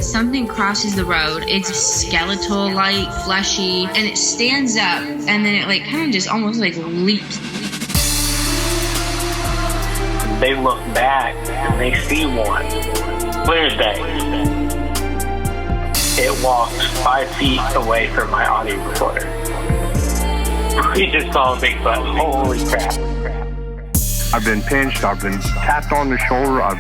something crosses the road. It's skeletal like, fleshy, and it stands up, and then it like kind of just almost like leaps. They look back and they see one. Clear as day. It walked 5 feet away from my audio recorder. We just saw a Bigfoot. Holy crap. I've been pinched, I've been tapped on the shoulder, I've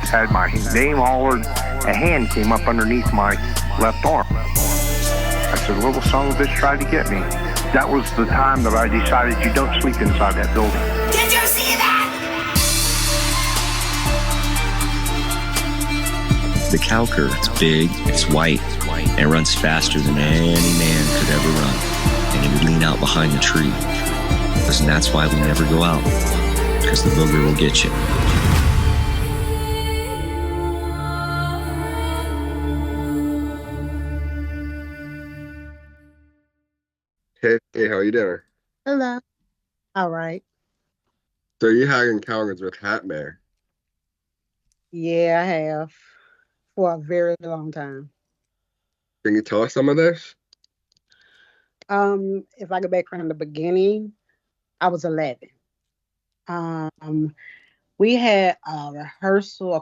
had my name hollered, a hand came up underneath my left arm. I said, little son of a bitch tried to get me. That was the time that I decided you don't sleep inside that building. Did you see that? The cow cur, it's big, it's white, and it runs faster than any man could ever run. And he would lean out behind the tree. And that's why we never go out, because the booger will get you. Hey, how you doing? Hello. All right. So you had encounters with Hatman. Yeah, I have for a very long time. Can you tell us some of this? If I go back from the beginning, I was 11. We had a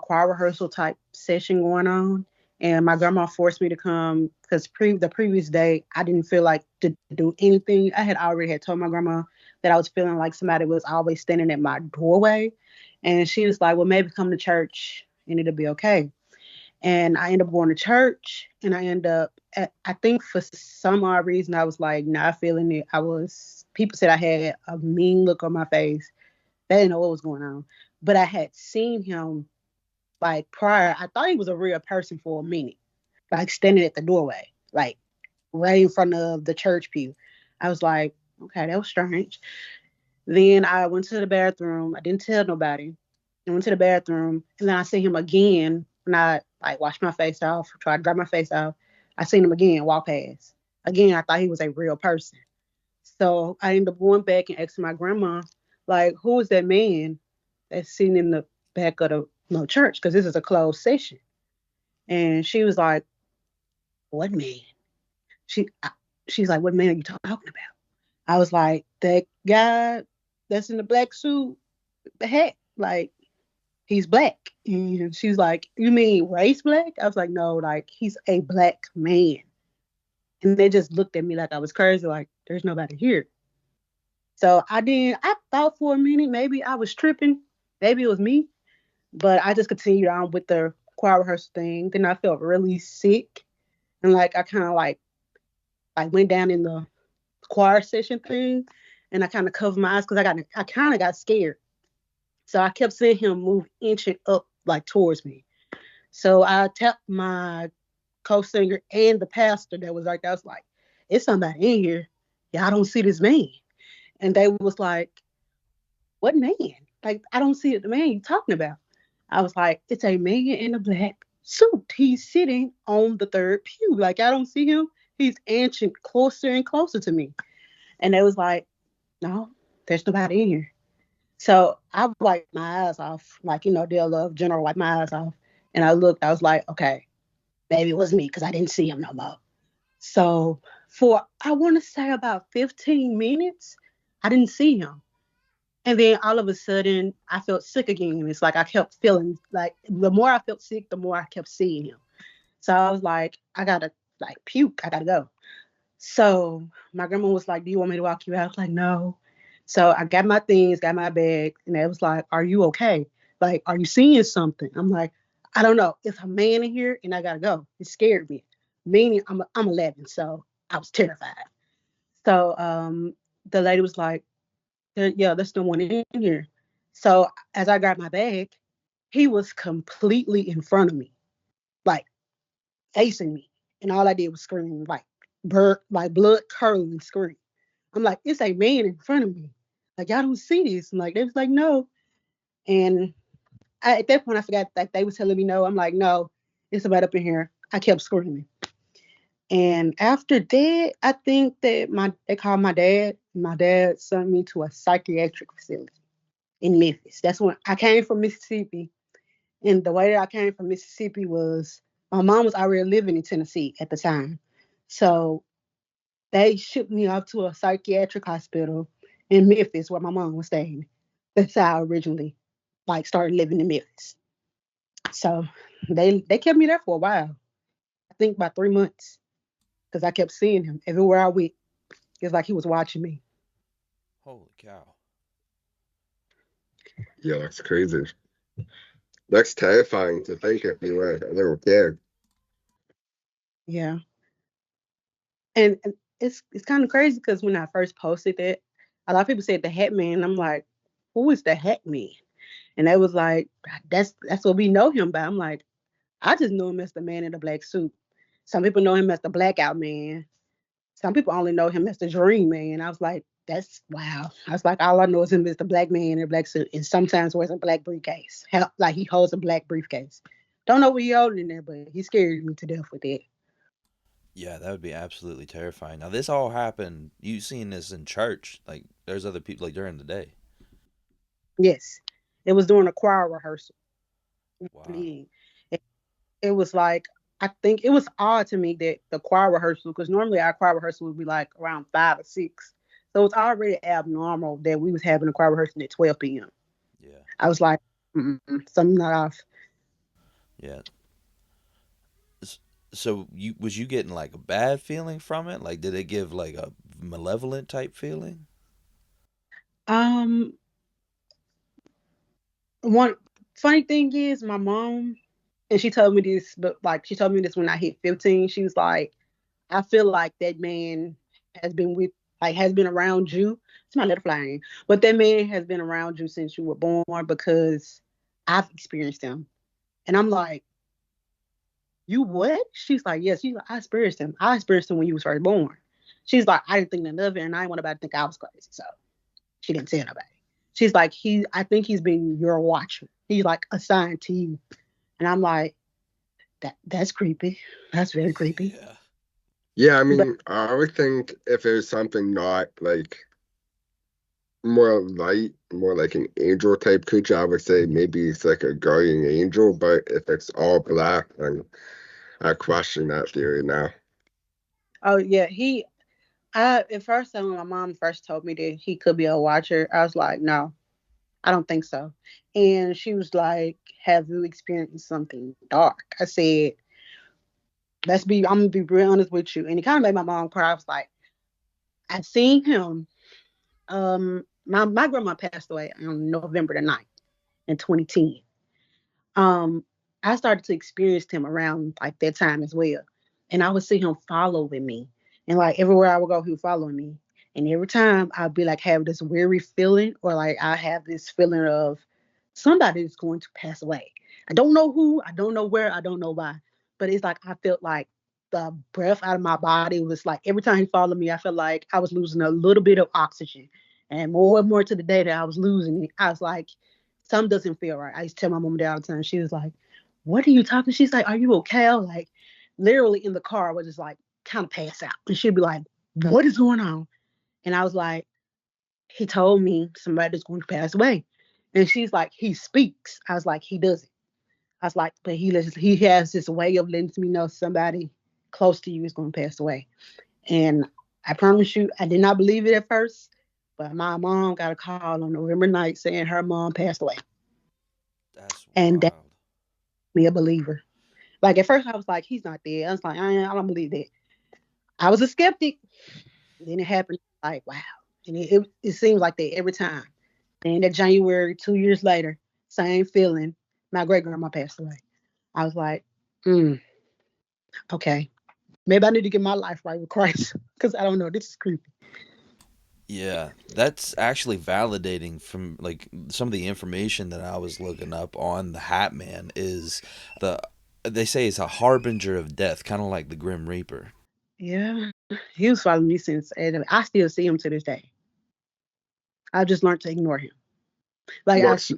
choir rehearsal type session going on, and my grandma forced me to come because the previous day I didn't feel like to do anything. I had already had told my grandma that I was feeling like somebody was always standing at my doorway, and she was like, "Well, maybe come to church and it'll be okay." And I ended up going to church, and I think for some odd reason, I was like not feeling it. People said I had a mean look on my face. They didn't know what was going on. But I had seen him like prior. I thought he was a real person for a minute, like standing at the doorway, like right in front of the church pew. I was like, okay, that was strange. Then I went to the bathroom. I didn't tell nobody. I went to the bathroom, and then I see him again. When I like washed my face off, tried to dry my face off, I seen him again walk past. Again, I thought he was a real person. So I ended up going back and asking my grandma, like, who is that man that's sitting in the back of the church? Because this is a closed session. And she was like, what man? She's like, what man are you talking about? I was like, that guy that's in the black suit, the hat, like, he's black. And she's like, you mean race black? I was like, no, like, he's a black man. And they just looked at me like I was crazy, like, there's nobody here. So I thought for a minute, maybe I was tripping. Maybe it was me. But I just continued on with the choir rehearsal thing. Then I felt really sick. And like, I kind of like went down in the choir session thing. And I kind of covered my eyes because I kind of got scared. So I kept seeing him move inching up like towards me. So I tapped my co-singer and the pastor that was right there. I was like, it's somebody in here. Yeah, I don't see this man. And they was like, what man? Like, I don't see the man you talking about. I was like, it's a man in a black suit. He's sitting on the third pew. Like, I don't see him. He's inching closer and closer to me. And they was like, no, there's nobody in here. So I wiped my eyes off, like, they'll love general wipe my eyes off. And I looked, I was like, okay, maybe it was me because I didn't see him no more. So for, I want to say about 15 minutes, I didn't see him. And then all of a sudden, I felt sick again. It's like I kept feeling like the more I felt sick, the more I kept seeing him. So I was like, I got to like puke. I got to go. So my grandma was like, do you want me to walk you out? I was like, no. So I got my things, got my bag, and they was like, are you okay? Like, are you seeing something? I'm like, I don't know. It's a man in here, and I got to go. It scared me. Meaning I'm 11, so I was terrified. So the lady was like, yeah, there's no one in here. So as I got my bag, he was completely in front of me, like facing me. And all I did was scream, like blood curdling scream. I'm like, it's a man in front of me. Like, y'all don't see this. And like, they was like, no. And at that point, I forgot that they was telling me no. I'm like, no, it's somebody up in here. I kept screaming. And after that, I think that they called my dad. My dad sent me to a psychiatric facility in Memphis. That's when I came from Mississippi. And the way that I came from Mississippi was My mom was already living in Tennessee at the time. So they shipped me off to a psychiatric hospital in Memphis where my mom was staying. That's how I originally like started living in Memphis. So they kept me there for a while. I think about 3 months because I kept seeing him everywhere I went. It's like he was watching me. Holy cow. Yeah, that's crazy. That's terrifying to think if you were a little kid. Yeah, and it's kind of crazy because when I first posted that, a lot of people said the Hat Man. I'm like, who is the Hat Man? And they was like, that's what we know him by. I'm like, I just know him as the man in the black suit. Some people know him as the blackout man. Some people only know him as the dream man. I was like, that's wow. I was like, all I know is him as the black man in a black suit and sometimes wears a black briefcase. Like he holds a black briefcase. Don't know what he holding in there, but he scared me to death with it. Yeah, that would be absolutely terrifying. Now, this all happened, you seen this in church. Like, there's other people, like, during the day. Yes. It was during a choir rehearsal. Wow. It, it was like, I think it was odd to me that the choir rehearsal, because normally our choir rehearsal would be like around 5 or 6. So it was already abnormal that we was having a choir rehearsal at 12 p.m. Yeah. I was like, something not off. Yeah. So was you getting like a bad feeling from it? Like, did it give like a malevolent type feeling? Um, One funny thing is my mom, and she told me this, but like she told me this when I hit 15. She was like, I feel like that man has been with, like, has been around you. It's my little flying, but that man has been around you since you were born because I've experienced him. And I'm like, you what? She's like, yes. She's like, I experienced him. I experienced him when you was first born. She's like, I didn't think nothing of it, and I didn't want nobody to think I was crazy. So she didn't tell nobody. She's like, I think he's been your watcher. He's like assigned to you. And I'm like, that's creepy. That's very creepy. Yeah. Yeah, I But mean, I would think if it was something not like more light, more like an angel type creature, I would say maybe it's like a guardian angel. But if it's all black, then I question that theory now. oh yeah, I at first when my mom first told me that he could be a watcher, I was like, no, I don't think so. And she was like, have you experienced something dark? I said, I'm gonna be real honest with you. And it kind of made my mom cry. I was like, I seen him. My grandma passed away on November the 9th in 2010. um, I started to experience him around like that time as well. And I would see him following me. And like everywhere I would go, he would follow me. And every time I'd be like have this weary feeling, or like I have this feeling of somebody is going to pass away. I don't know who, I don't know where, I don't know why. But it's like I felt like the breath out of my body was like every time he followed me, I felt like I was losing a little bit of oxygen. And more to the day that I was losing it, I was like, something doesn't feel right. I used to tell my mom that all the time. She was like, what are you talking? She's like, are you okay? I was like, literally in the car, I was just like, kind of pass out. And she'd be like, what is going on? And I was like, he told me somebody's going to pass away. And she's like, he speaks. I was like, he doesn't. I was like, but he has this way of letting me know somebody close to you is going to pass away. And I promise you, I did not believe it at first, but my mom got a call on November night saying her mom passed away. That's And that wild. made me a believer. Like at first I was like, he's not dead. I was like, I don't believe that. I was a skeptic. Then it happened. Like, wow. And it seems like that every time. And that January, 2 years later, same feeling. My great grandma passed away. I was like, okay. Maybe I need to get my life right with Christ. Because I don't know. This is creepy. Yeah, that's actually validating from like some of the information that I was looking up on the Hat Man is the they say it's a harbinger of death, kind of like the Grim Reaper. Yeah. He was following me since, and I still see him to this day. I just learned to ignore him. Like What's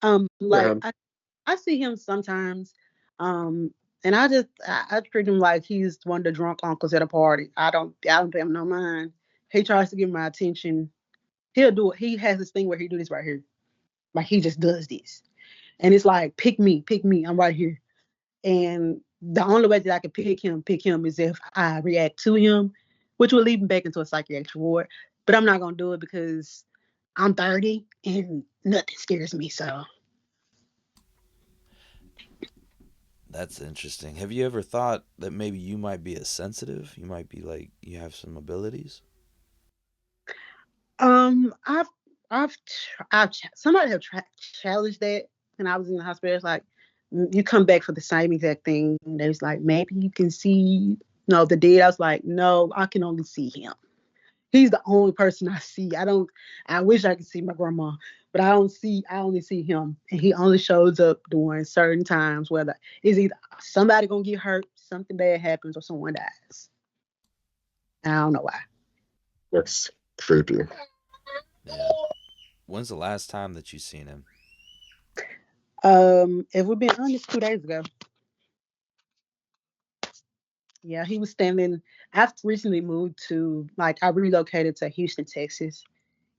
uh, like uh, I see him sometimes, um, and I treat him like he's one of the drunk uncles at a party. I don't pay him no mind. He tries to get my attention. He'll do it. He has this thing where he do this right here, like he just does this, and it's like pick me, I'm right here. And the only way that I can pick him is if I react to him, which will lead him back into a psychiatric ward. But I'm not gonna do it because I'm 30 and nothing scares me. So That's interesting. Have you ever thought that maybe you might be a sensitive? You might be like you have some abilities. I've somebody have challenged that when I was in the hospital. It's like you come back for the same exact thing. And they was like, maybe you can see the dead. I was like, no, I can only see him. He's the only person I see. I wish I could see my grandma, but I only see him. And he only shows up during certain times, whether it's either somebody gonna get hurt, something bad happens, or someone dies. And I don't know why. That's creepy. Yeah. When's the last time that you seen him? If we're being honest, 2 days ago. Yeah, he was standing. I've recently moved to, I relocated to Houston, Texas.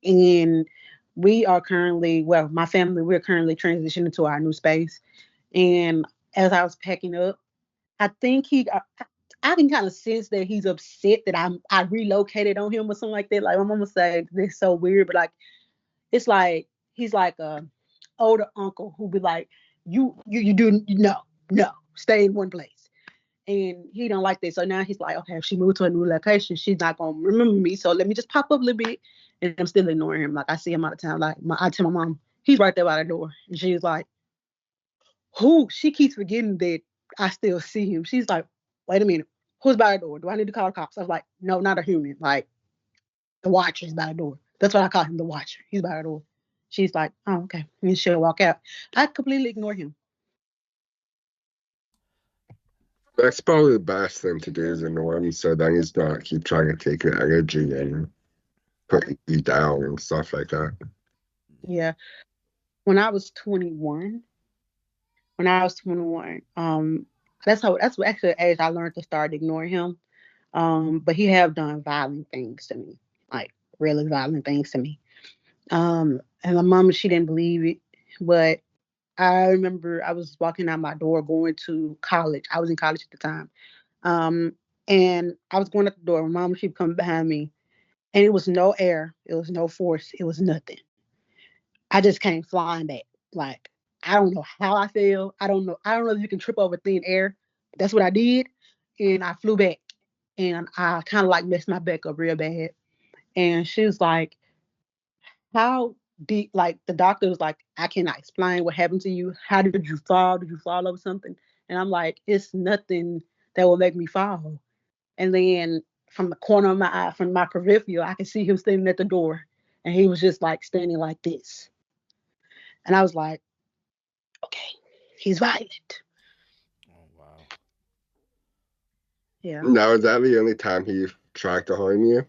And my family, we're currently transitioning to our new space. And as I was packing up, I think I can kind of sense that he's upset that I relocated on him or something like that. Like my mama said, this is so weird, but it's like he's like a older uncle who be like, you do no, stay in one place. And he don't like that. So now he's like, okay, if she moved to a new location, she's not gonna remember me. So let me just pop up a little bit. And I'm still ignoring him. Like I see him out of town. I tell my mom, he's right there by the door. And she's like, who? She keeps forgetting that I still see him. She's like, wait a minute, who's by the door? Do I need to call the cops? I was like, no, not a human. Like the watcher is by the door. That's what I call him, the watcher. He's by the door. She's like, oh, okay. And she'll walk out. I completely ignore him. That's probably the best thing to do is ignore him, so then he's not keep trying to take your energy and put you down and stuff like that. Yeah. When I was 21, that's actually the age I learned to start ignoring him. But he have done violent things to me, like really violent things to me. And my mom, she didn't believe it, but I remember I was walking out my door going to college. I was in college at the time. And I was going out the door. My mom, she'd come behind me, and it was no air. It was no force. It was nothing. I just came flying back. Like, I don't know how I fell. I don't know if you can trip over thin air. That's what I did. And I flew back. And I kind of messed my back up real bad. And she was like, how deep, the doctor was like, I cannot explain what happened to you. How did you fall? Did you fall over something? And I'm like, it's nothing that will make me fall. And then from the corner of my eye, from my peripheral, I could see him standing at the door. And he was just standing like this. And I was like, okay, he's violent. Oh wow. Yeah. Now, is that the only time he tried to harm you?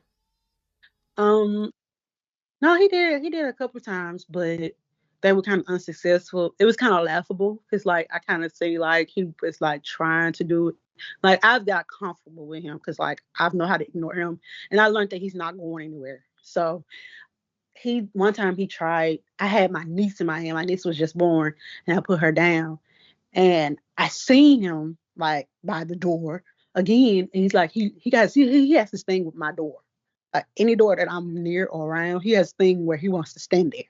No, he did a couple of times, but they were kind of unsuccessful. It was kind of laughable because I kind of see he was trying to do it. I've got comfortable with him because I know how to ignore him, and I learned that he's not going anywhere. So one time he tried. I had my niece in my hand. My niece was just born, and I put her down, and I seen him by the door again, and he's like he has this thing with my door. Any door that I'm near or around, he has a thing where he wants to stand there.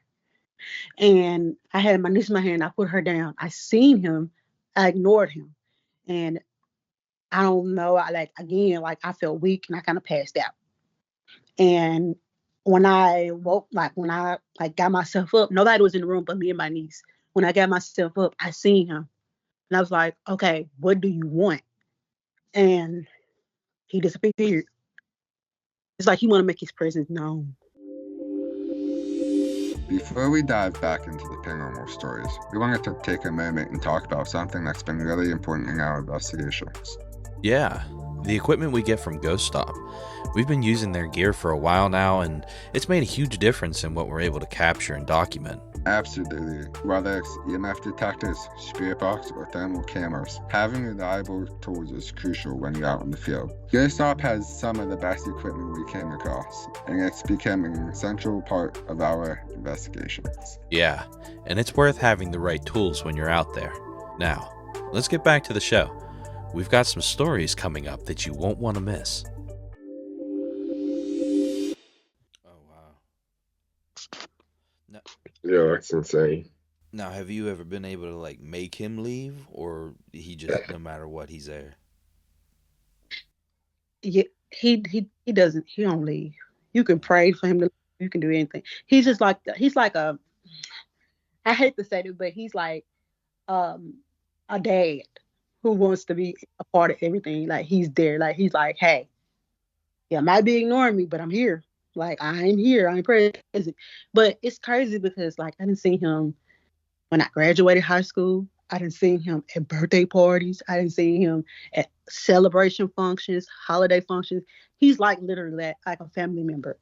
And I had my niece in my hand. I put her down. I seen him. I ignored him, and I don't know. I felt weak and I kind of passed out. And when I woke, when I got myself up, nobody was in the room but me and my niece. When I got myself up, I seen him, and I was like, "Okay, what do you want?" And he disappeared. It's like he want to make his presence known. Before we dive back into the paranormal stories, we wanted to take a moment and talk about something that's been really important in our investigations. Yeah, the equipment we get from Ghost Stop. We've been using their gear for a while now, and it's made a huge difference in what we're able to capture and document. Absolutely. Whether it's EMF detectors, spirit box, or thermal cameras, having reliable tools is crucial when you're out in the field. Ghost Stop has some of the best equipment we came across, and it's becoming an essential part of our investigations. Yeah, and it's worth having the right tools when you're out there. Now, let's get back to the show. We've got some stories coming up that you won't want to miss. Oh wow. Now, Yeah, that's insane. now, have you ever been able to like make him leave, or he just no matter what he's there? Yeah, he doesn't. He don't leave. You can pray for him to. You can do anything. He's just like he's like a. I hate to say it, but he's like um a dad who wants to be a part of everything. Like he's there. Like he's like, hey, yeah, might be ignoring me, but I'm here. Like I'm here. I'm present. But it's crazy because like I didn't see him when I graduated high school. I didn't see him at birthday parties. I didn't see him at celebration functions, holiday functions. He's like literally like a family member.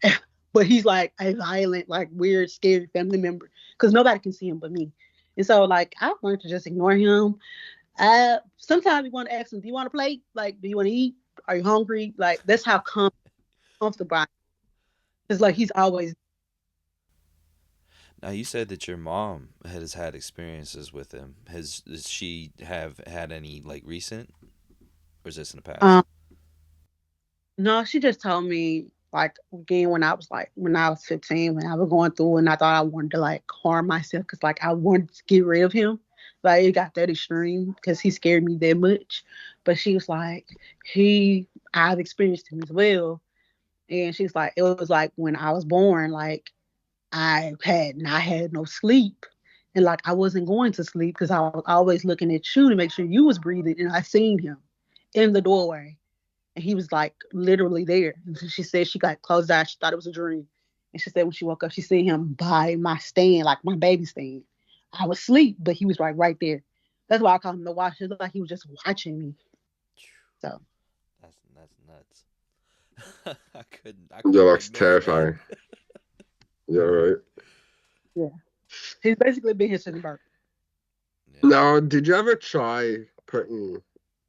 But he's like a violent, like weird, scary family member because nobody can see him but me. And so like I've learned to just ignore him. Sometimes you want to ask him, do you want to play? Like, do you want to eat? Are you hungry? Like that's how comfortable I am. It's like he's always. Now, you said that your mom has had experiences with him. Does she have had any like recent, or is this in the past? um No, she just told me like again when I was 15 when I was going through and I thought I wanted to like harm myself because like I wanted to get rid of him. Like it got that extreme because he scared me that much. But she was like, he I've experienced him as well. And she's like, it was like when I was born, like I had no sleep. And like I wasn't going to sleep because I was always looking at you to make sure you was breathing. And I seen him in the doorway. And he was like literally there. And she said she got closed eyes. She thought it was a dream. And she said when she woke up, she seen him by my stand, like my baby stand. I was asleep, but he was right there. That's why I call him the watch. It looked like he was just watching me. So That's nuts. I Yeah, couldn't that's imagine that. terrifying. Yeah, right. yeah, he's basically been here since birth. Yeah. Now, did you ever try putting,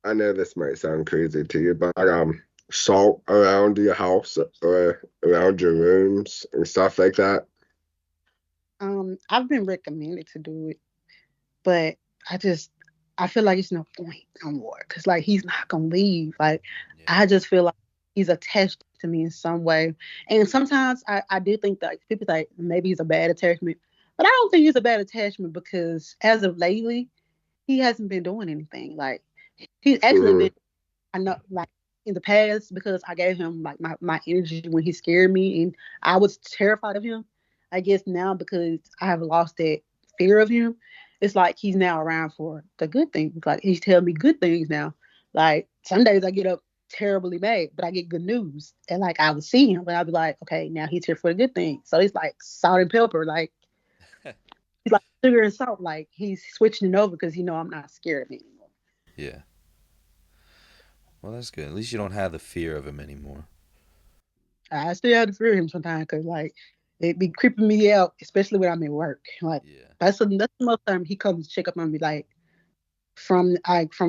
I know this might sound crazy to you, but salt around your house or around your rooms and stuff like that? I've been recommended to do it, but I just I feel like it's no point no more because like he's not gonna leave. Like Yeah. I just feel like he's attached to me in some way. And sometimes I do think that people think maybe he's a bad attachment, but I don't think he's a bad attachment because as of lately he hasn't been doing anything. Like he's actually Mm-hmm. been I know like in the past because I gave him like my energy when he scared me and I was terrified of him. I guess now because I have lost that fear of him, it's like he's now around for the good things. Like he's telling me good things now. Like some days I get up terribly mad, but I get good news. And like I would see him, but I'd be like, okay, now he's here for the good thing. So it's like salt and pepper, like he's like sugar and salt. Like he's switching it over because I'm not scared of him anymore. Yeah. Well, that's good. At least you don't have the fear of him anymore. I still have to fear him sometimes because like it be creeping me out, especially when I'm at work. Like Yeah. that's the most time he comes to check up on me. Like from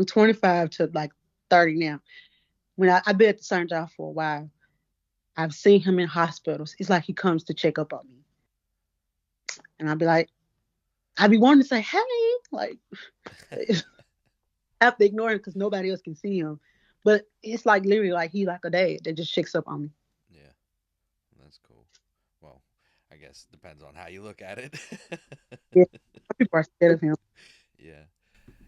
25 to like 30 now. When I've been at the same job for a while, I've seen him in hospitals. It's like he comes to check up on me, and I'd be wanting to say hey, like I have to ignore him because nobody else can see him. But it's like literally like he like a dad that just checks up on me. Yeah. That's cool. Well, I guess depends on how you look at it. Yeah, some people are scared of him. Yeah.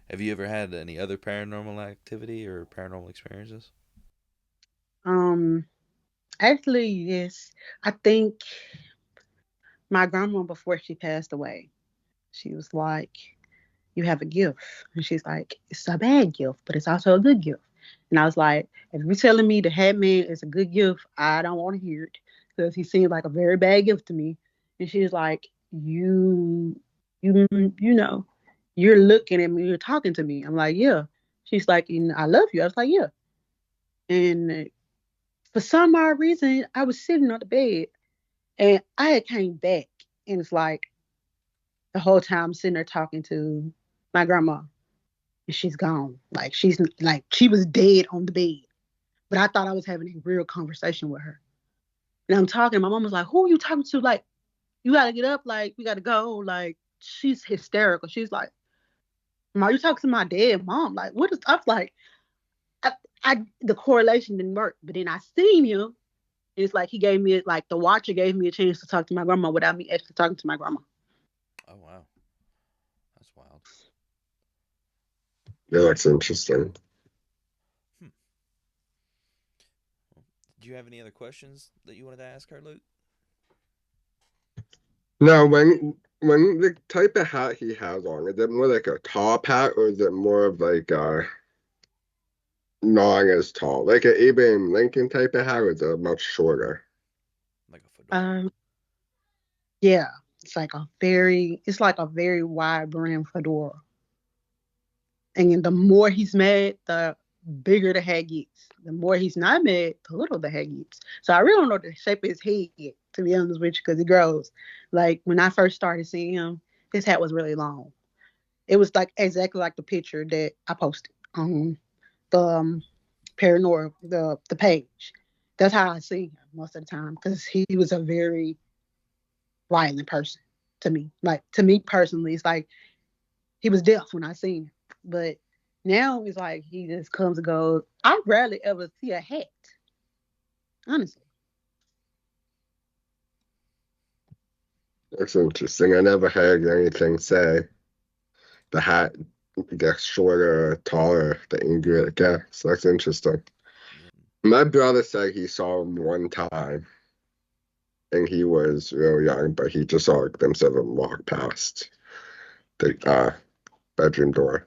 Have you ever had any other paranormal activity or paranormal experiences? Um, Actually, yes. I think my grandma before she passed away, she was like, "You have a gift," and she's like, "It's a bad gift, but it's also a good gift." And I was like, "If you're telling me the Hatman is a good gift, I don't want to hear it because he seemed like a very bad gift to me." And she was like, you know, you're looking at me, you're talking to me." I'm like, "Yeah." She's like, "And I love you." I was like, "Yeah." And for some odd reason, I was sitting on the bed and I had came back, and it's like the whole time I'm sitting there talking to my grandma, and she's gone. Like she was dead on the bed. But I thought I was having a real conversation with her. And I'm talking. My mom was like, "Who are you talking to? Like, you gotta get up. Like, we gotta go." Like, she's hysterical. She's like, Mom, you talking to my dad, Mom? Like, what is? I was like, the correlation didn't work. But then I seen him, and it's like he gave me like the watcher gave me a chance to talk to my grandma without me actually talking to my grandma. Oh wow, that's wild. Yeah, that's interesting. Do you have any other questions that you wanted to ask her, Luke? Now, when the type of hat he has on, is it more like a top hat or is it more of like not as tall, like an Abraham Lincoln type of hat, or is it much shorter? Like a fedora? Yeah, it's like a very wide brim fedora. And the more he's mad, the bigger the head gets. The more he's not mad, the little the head gets. So I really don't know the shape of his head, to be honest with you, because it grows. Like when I first started seeing him, his hat was really long. It was like exactly like the picture that I posted on the paranormal the page. That's how I see him most of the time because he was a very violent person to me. Like to me personally, it's like he was deaf when I seen him, but now it's like he just comes and goes. I rarely ever see a hat, honestly. That's interesting. I never heard anything say the hat gets shorter or taller the angrier it gets. That's interesting. Yeah. My brother said he saw him one time and he was real young, but he just saw a glimpse of him walk past the bedroom door.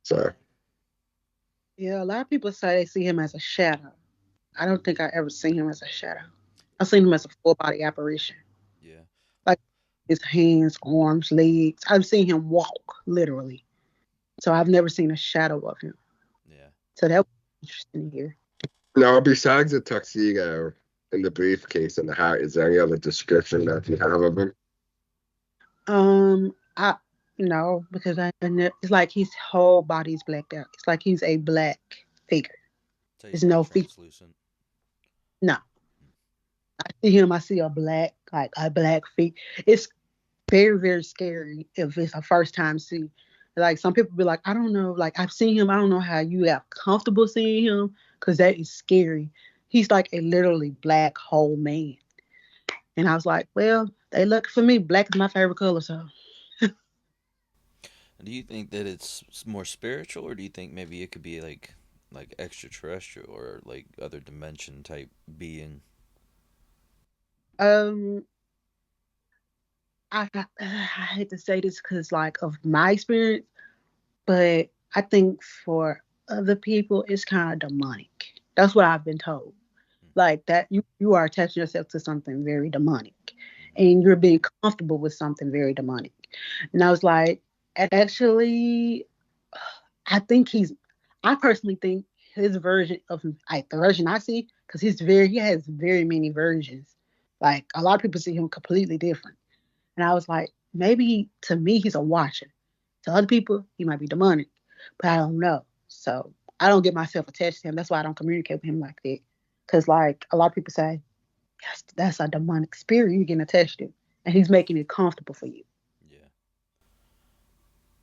So, Yeah, a lot of people say they see him as a shadow. I don't think I ever seen him as a shadow. I seen him as a full body apparition, Yeah. like his hands, arms, legs. I've seen him walk literally, so I've never seen a shadow of him. Yeah. So that was interesting here. now besides the tuxedo and the briefcase and the hat, is there any other description that you have of him? I no, because it's like his whole body's blacked out. It's like he's a black figure. So There's he's like no feet. translucent. No, I see him. I see like a black feet. It's very, very scary if it's a first time see. Like some people be like, I don't know. Like I've seen him. I don't know how you got comfortable seeing him because that is scary. He's like a literally black whole man. And I was like, well, they look for me. Black is my favorite color, so. Do you think that it's more spiritual, or do you think maybe it could be like extraterrestrial or like other dimension type being? Um, I hate to say this because like of my experience, but I think for other people it's kind of demonic. That's what I've been told. Like that you are attaching yourself to something very demonic, Mm-hmm. and you're being comfortable with something very demonic. And I was like, actually, I think I personally think his version of like the version I see, because he has very many versions. Like a lot of people see him completely different. And I was like, maybe to me, he's a watcher. To other people, he might be demonic, but I don't know. So I don't get myself attached to him. That's why I don't communicate with him like that. Because, like, a lot of people say, yes, that's a demonic spirit you're getting attached to. And he's making it comfortable for you. Yeah.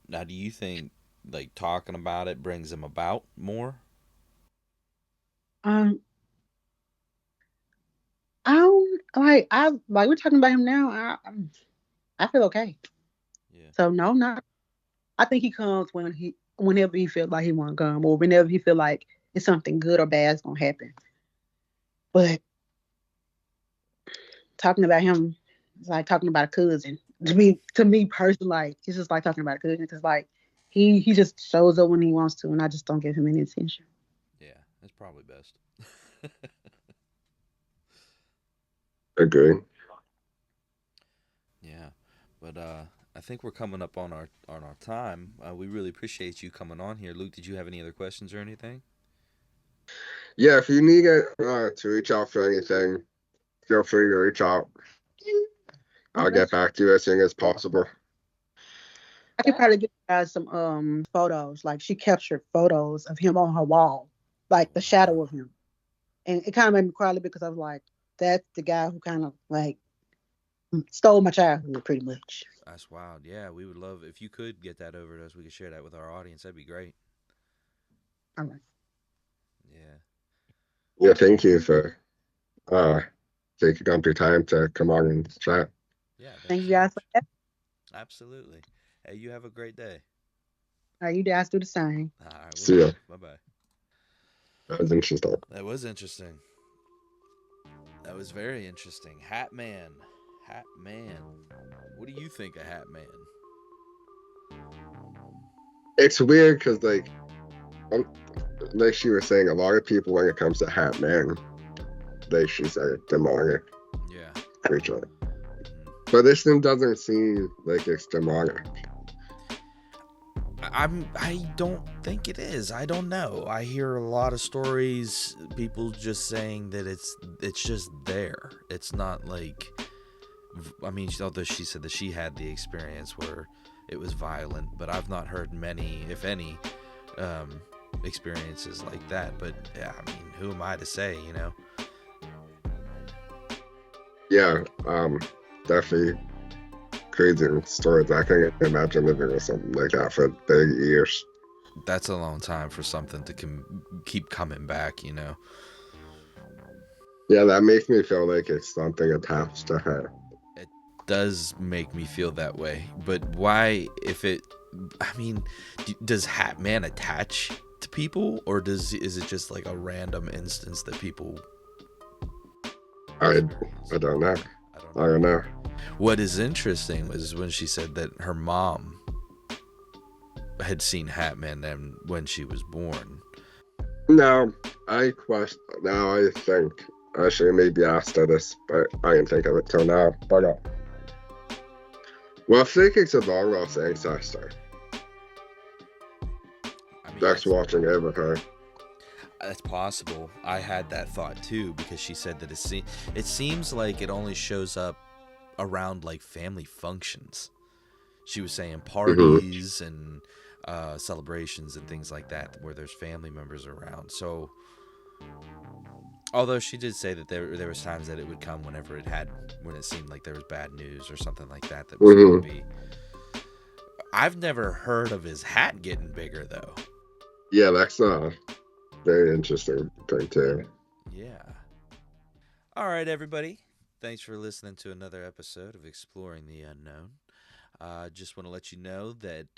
Now, do you think like talking about it brings him about more? Um, I don't like we're talking about him now. I feel okay. Yeah. So no, not. I think he comes whenever he feels like he want to come, or whenever he feel like it's something good or bad is gonna happen. But talking about him is like talking about a cousin. To me personally, like it's just like talking about a cousin because like he just shows up when he wants to, and I just don't give him any attention. Yeah. That's probably best. Agree. Yeah. But I think we're coming up on our time. We really appreciate you coming on here, Luke. Did you have any other questions or anything? Yeah, if you need to reach out for anything, feel free to reach out. I'll get back to you as soon as possible. I could probably get you guys some photos. Like she captured photos of him on her wall, Oh like the shadow wow. of him, and it kind of made me cry a little bit because I was like, that's the guy who kind of like Stole my childhood, pretty much. That's wild. Yeah, we would love if you could get that over to us. We could share that with our audience. That'd be great. All right. Yeah. Yeah, thank you for uh taking up your time to come on and chat. Yeah. Thank Thank you you so guys for much. that. Absolutely. Hey, you have a great day. All right, you guys do the same. All right. We'll See do. ya. Bye bye. That was interesting. That was interesting. That was very interesting. Hat Man. Hat Man. What do you think of Hat Man? It's weird because like she was saying, a lot of people when it comes to Hatman, she's a demonic Yeah. creature. Mhm. But this one doesn't seem like it's demonic. I don't think it is. I don't know. I hear a lot of stories, people just saying that it's just there. It's not like, I mean, although she said that she had the experience where it was violent, but I've not heard many, if any, experiences like that. But yeah, I mean, who am I to say, you know? Yeah, definitely crazy stories. I can't imagine living with something like that for 30 years. That's a long time for something to keep coming back, you know? Yeah, that makes me feel like it's something attached to her. It does make me feel that way. But why, if it, I mean, does Hatman attach to people, or is it just like a random instance that people I experience? don't know. I I don't know. What is interesting was when she said that her mom had seen Hatman and when she was born. No, now I think I should maybe asked her this, but I didn't think of it till now. But well, I think it's a long lost ancestor I mean, that's watching over her. that's possible. I had that thought too, because she said that it seems like it only shows up around like family functions. She was saying parties and celebrations and things like that where there's family members around. So although she did say that there was times that it would come when it seemed like there was bad news or something like that was going to be. I've never heard of his hat getting bigger though. Yeah, that's a very interesting thing too. Yeah. All right, everybody. Thanks for listening to another episode of Exploring the Unknown. Just want to let you know that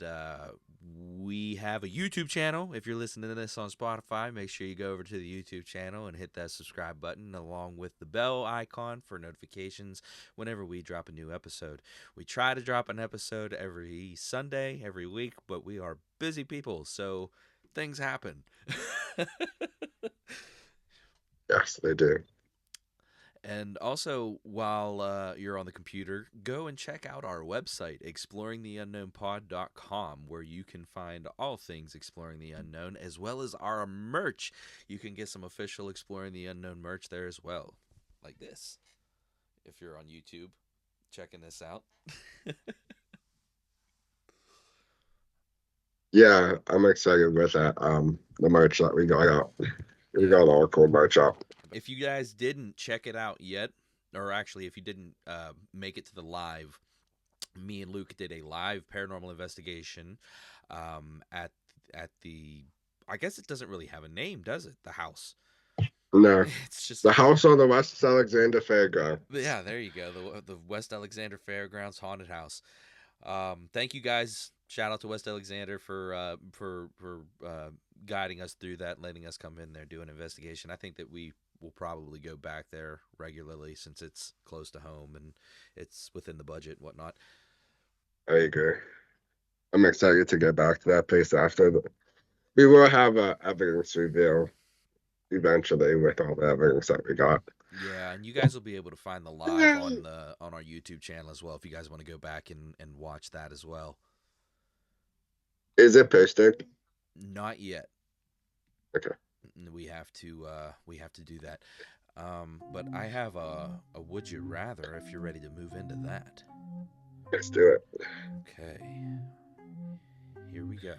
we have a YouTube channel. If you're listening to this on Spotify, make sure you go over to the YouTube channel and hit that subscribe button along with the bell icon for notifications whenever we drop a new episode. We try to drop an episode every Sunday, every week, but we are busy people, so things happen. Yes, they do. And also, while you're on the computer, go and check out our website, exploringtheunknownpod.com, where you can find all things Exploring the Unknown, as well as our merch. You can get some official Exploring the Unknown merch there as well, like this, if you're on YouTube checking this out. Yeah, I'm excited with that. The merch that we got out. We got all cool merch out. If you guys didn't check it out yet, or actually if you didn't make it to the live, me and Luke did a live paranormal investigation at the, I guess it doesn't really have a name, does it? The house. No, It's just the house on the West Alexander Fairground. Yeah, there you go. The West Alexander Fairgrounds haunted house. Thank you guys. Shout out to West Alexander for guiding us through that, letting us come in there, do an investigation. I think that we will probably go back there regularly since it's close to home and it's within the budget and whatnot. I agree. I'm excited to get back to that place after. We will have a evidence reveal eventually with all the evidence that we got. Yeah, and you guys will be able to find the live on our YouTube channel as well if you guys want to go back and watch that as well. Is it posted? Not yet. Okay. We have to do that. But I have a would you rather if you're ready to move into that. Let's do it. Okay. Here we go.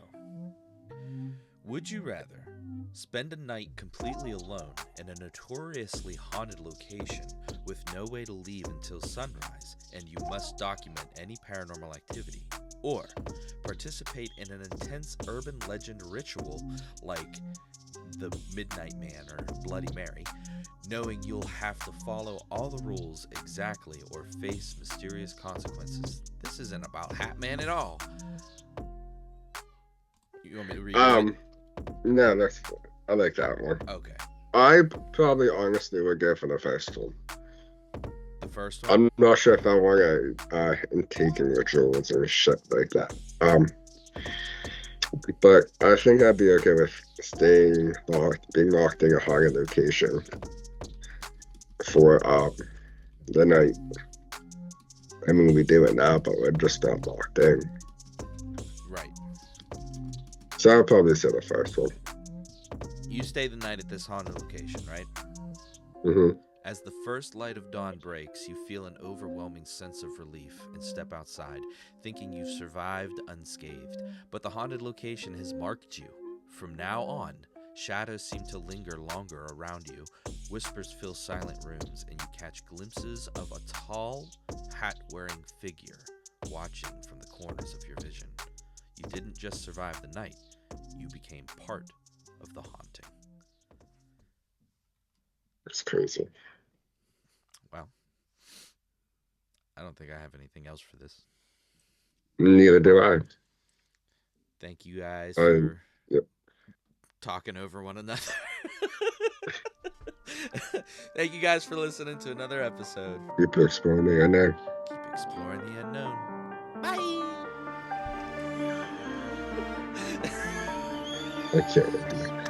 Would you rather spend a night completely alone in a notoriously haunted location with no way to leave until sunrise and you must document any paranormal activity, or participate in an intense urban legend ritual like the Midnight Man or Bloody Mary, knowing you'll have to follow all the rules exactly or face mysterious consequences? This isn't about Hatman at all. You want me to read it? No, I like that one. Okay. I probably honestly would go for the first one. The first one? I'm not sure if I want to taking rituals or shit like that. But I think I'd be okay with being locked in a haunted location for the night. I mean, we do it now, but we're just not locked in. Right. So I'd probably say the first one. You stay the night at this haunted location, right? Mm-hmm. As the first light of dawn breaks, you feel an overwhelming sense of relief and step outside, thinking you've survived unscathed. But the haunted location has marked you. From now on, shadows seem to linger longer around you, whispers fill silent rooms, and you catch glimpses of a tall, hat-wearing figure watching from the corners of your vision. You didn't just survive the night, you became part of the haunting. That's crazy. Wow. I don't think I have anything else for this. Neither do I. Thank you guys for Yep. talking over one another. Thank you guys for listening to another episode. Keep exploring the unknown. Keep exploring the unknown. Bye. I can't wait.